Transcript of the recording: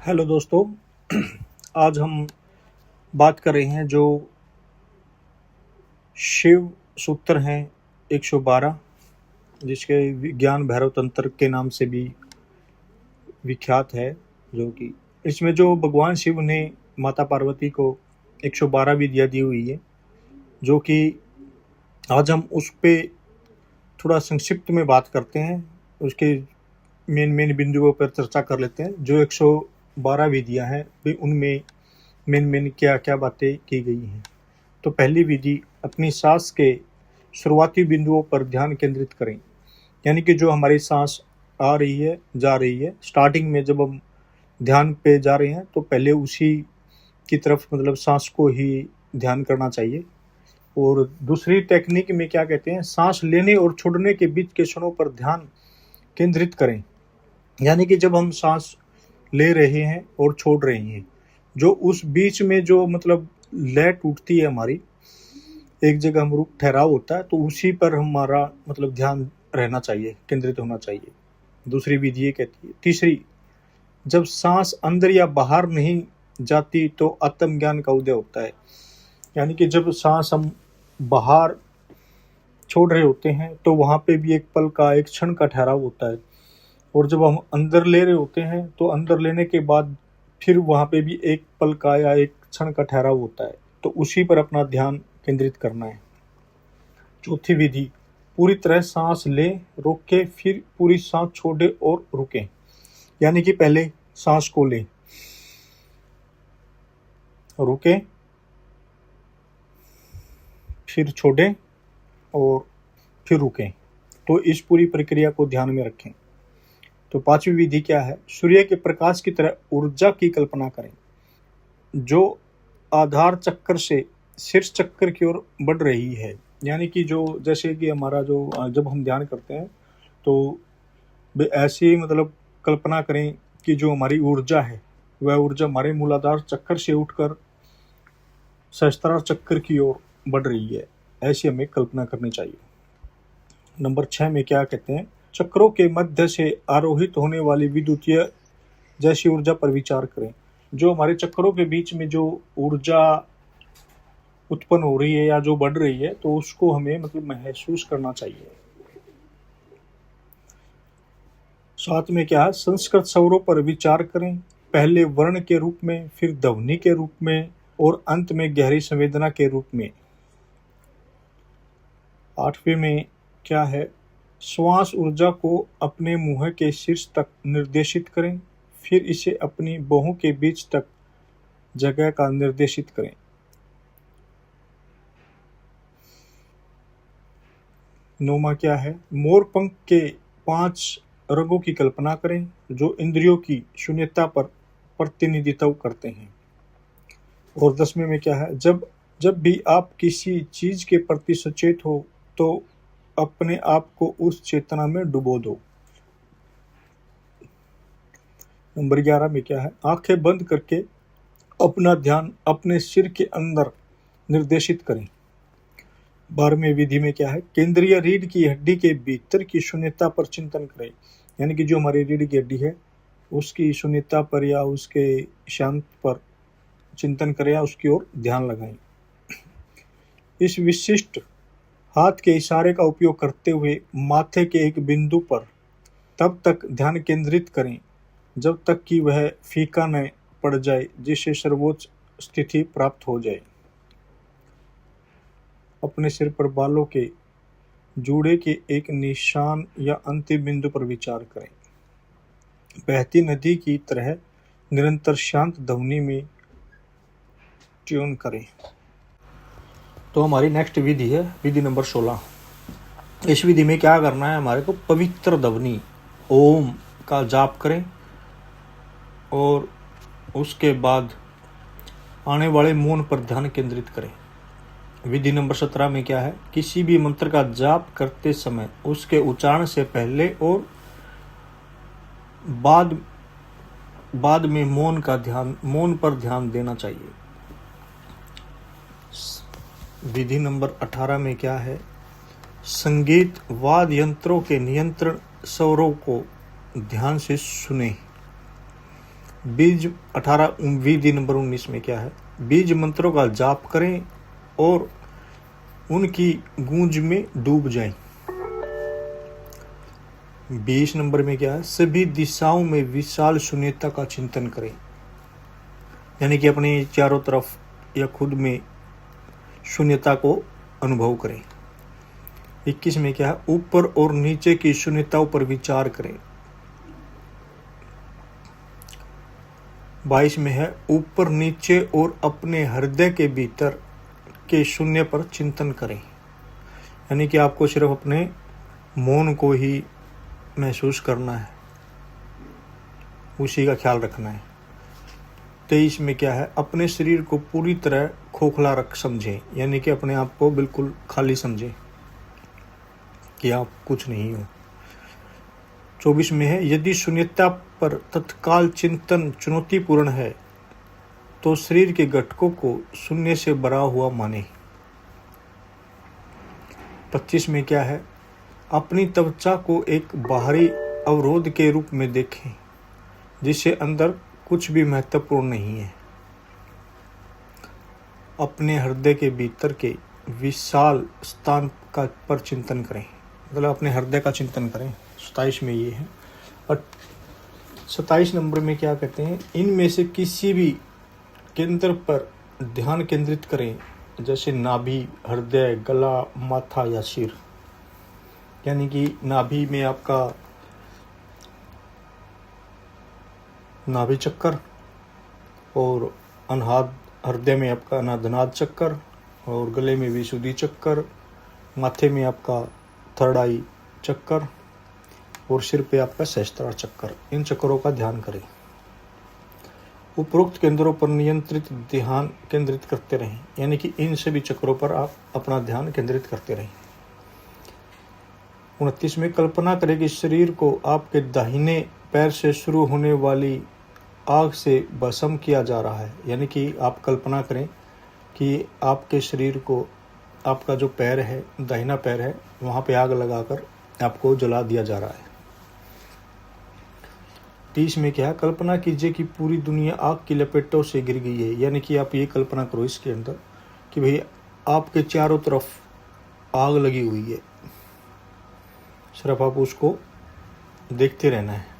Hello दोस्तों। आज हम बात कर रहे हैं जो शिव सूत्र हैं 112, जिसके विज्ञान भैरव तंत्र के नाम से भी विख्यात है। जो कि इसमें जो भगवान शिव ने माता पार्वती को 112 विधियाँ दी हुई है, जो कि आज हम उस पे थोड़ा संक्षिप्त में बात करते हैं। उसके मेन बिंदुओं पर चर्चा कर लेते हैं। जो 112 विधियाँ हैं भी उनमें मेन क्या क्या बातें की गई हैं। तो पहली विधि, अपनी सांस के शुरुआती बिंदुओं पर ध्यान केंद्रित करें। यानी कि जो हमारी सांस आ रही है, जा रही है, स्टार्टिंग में जब हम ध्यान पे जा रहे हैं तो पहले उसी की तरफ मतलब सांस को ही ध्यान करना चाहिए। और दूसरी टेक्निक में क्या कहते हैं, सांस लेने और छोड़ने के बीच के क्षणों पर ध्यान केंद्रित करें। यानी कि जब हम सांस ले रहे हैं और छोड़ रहे हैं, जो उस बीच में जो मतलब लय टूटती है हमारी, एक जगह हम रुक ठहराव होता है, तो उसी पर हमारा मतलब ध्यान रहना चाहिए, केंद्रित होना चाहिए। दूसरी विधि ये कहती है। तीसरी, जब सांस अंदर या बाहर नहीं जाती तो आत्मज्ञान का उदय होता है। यानी कि जब सांस हम बाहर छोड़ रहे होते हैं तो वहाँ पे भी एक पल का, एक क्षण का ठहराव होता है। और जब हम अंदर ले रहे होते हैं तो अंदर लेने के बाद फिर वहाँ पे भी एक पल का या एक क्षण का ठहराव होता है, तो उसी पर अपना ध्यान केंद्रित करना है। चौथी विधि, पूरी तरह सांस लें, रोके, फिर पूरी सांस छोड़े और रुकें। यानी कि पहले सांस को लें, रुकें, फिर छोड़ें और फिर रुकें। तो इस पूरी प्रक्रिया को ध्यान में रखें। तो पांचवी विधि क्या है, सूर्य के प्रकाश की तरह ऊर्जा की कल्पना करें, जो आधार चक्र से शीर्ष चक्र की ओर बढ़ रही है। यानी कि जो जैसे कि हमारा जो जब हम ध्यान करते हैं तो ऐसी मतलब कल्पना करें कि जो हमारी ऊर्जा है वह ऊर्जा हमारे मूलाधार चक्र से उठकर सहस्त्रार चक्र की ओर बढ़ रही है। ऐसी हमें कल्पना करनी चाहिए। नंबर 6 में क्या कहते हैं, चक्रों के मध्य से आरोहित होने वाली विद्युतीय जैसी ऊर्जा पर विचार करें। जो हमारे चक्रों के बीच में जो ऊर्जा उत्पन्न हो रही है या जो बढ़ रही है, तो उसको हमें मतलब महसूस करना चाहिए। साथ में क्या है, संस्कृत स्वरों पर विचार करें, पहले वर्ण के रूप में, फिर ध्वनि के रूप में और अंत में गहरी संवेदना के रूप में। 8वें में क्या है, श्वास ऊर्जा को अपने मुंह के शीर्ष तक निर्देशित करें, फिर इसे अपनी बाहों के बीच तक जगह का निर्देशित करें। 9वां क्या है, मोर पंख के 5 रंगों की कल्पना करें, जो इंद्रियों की शून्यता पर प्रतिनिधित्व करते हैं। और 10वें में क्या है, जब भी आप किसी चीज के प्रति सचेत हो तो अपने आप को उस चेतना में डुबो दो। नंबर 11 में क्या है, आंखें बंद करके अपना ध्यान अपने सिर के अंदर निर्देशित करें। 12वें विधि में क्या है, केंद्रीय रीढ़ की हड्डी के भीतर की शून्यता पर चिंतन करें। यानी कि जो हमारी रीढ़ की हड्डी है उसकी शून्यता पर या उसके शांत पर चिंतन करें या उसकी ओर ध्यान लगाएं। इस विशिष्ट हाथ के इशारे का उपयोग करते हुए माथे के एक बिंदु पर तब तक ध्यान केंद्रित करें जब तक कि वह फीका न पड़ जाए, जिससे सर्वोच्च स्थिति प्राप्त हो जाए। अपने सिर पर बालों के जूड़े के एक निशान या अंतिम बिंदु पर विचार करें। बहती नदी की तरह निरंतर शांत ध्वनि में ट्यून करें। तो हमारी नेक्स्ट विधि है विधि नंबर 16। इस विधि में क्या करना है, हमारे को पवित्र ध्वनि ओम का जाप करें और उसके बाद आने वाले मौन पर ध्यान केंद्रित करें। विधि नंबर 17 में क्या है, किसी भी मंत्र का जाप करते समय उसके उच्चारण से पहले और बाद में मौन पर ध्यान देना चाहिए। विधि नंबर 18 में क्या है, संगीत वाद्य यंत्रों के नियंत्रण स्वरों को ध्यान से सुने। बीज 18 विधि नंबर 19 में क्या है, बीज मंत्रों का जाप करें और उनकी गूंज में डूब जाएं। 20 नंबर में क्या है, सभी दिशाओं में विशाल शून्यता का चिंतन करें, यानी कि अपने चारों तरफ या खुद में शून्यता को अनुभव करें। 21 में क्या है, ऊपर और नीचे की शून्यताओं पर विचार करें। 22 में है, ऊपर नीचे और अपने हृदय के भीतर के शून्य पर चिंतन करें, यानी कि आपको सिर्फ अपने मौन को ही महसूस करना है, उसी का ख्याल रखना है। 23 में क्या है, अपने शरीर को पूरी तरह खोखला रख समझें, यानी कि अपने आप को बिल्कुल खाली समझें कि आप कुछ नहीं हो। 24 में है, यदि शून्यता पर तत्काल चिंतन चुनौतीपूर्ण है तो शरीर के घटकों को शून्य से भरा हुआ माने। 25 में क्या है, अपनी त्वचा को एक बाहरी अवरोध के रूप में देखें जिससे अंदर कुछ भी महत्वपूर्ण नहीं है। अपने हृदय के भीतर के विशाल स्थान का पर चिंतन करें, मतलब अपने हृदय का चिंतन करें। 27 में ये है। और 27 नंबर में क्या कहते हैं, इनमें से किसी भी केंद्र पर ध्यान केंद्रित करें, जैसे नाभि, हृदय, गला, माथा या सिर, यानी कि नाभि में आपका नाभि चक्कर और अनाहत, हृदय में आपका अनाहत चक्कर और गले में विशुद्धि चक्कर, माथे में आपका थर्ड आई चक्कर और सिर पे आपका सहस्त्रार चक्कर। इन चक्करों का ध्यान करें। उपरोक्त केंद्रों पर नियंत्रित ध्यान केंद्रित करते रहें, यानी कि इन सभी चक्रों पर आप अपना ध्यान केंद्रित करते रहें। 29 में कल्पना करें कि शरीर को आपके दाहिने पैर से शुरू होने वाली आग से भस्म किया जा रहा है, यानी कि आप कल्पना करें कि आपके शरीर को, आपका जो पैर है, दाहिना पैर है, वहाँ पे आग लगाकर आपको जला दिया जा रहा है। 30 में क्या है, कल्पना कीजिए कि पूरी दुनिया आग की लपेटों से गिर गई है, यानी कि आप ये कल्पना करो इसके अंदर कि भाई आपके चारों तरफ आग लगी हुई है, सिर्फ आप उसको देखते रहना है।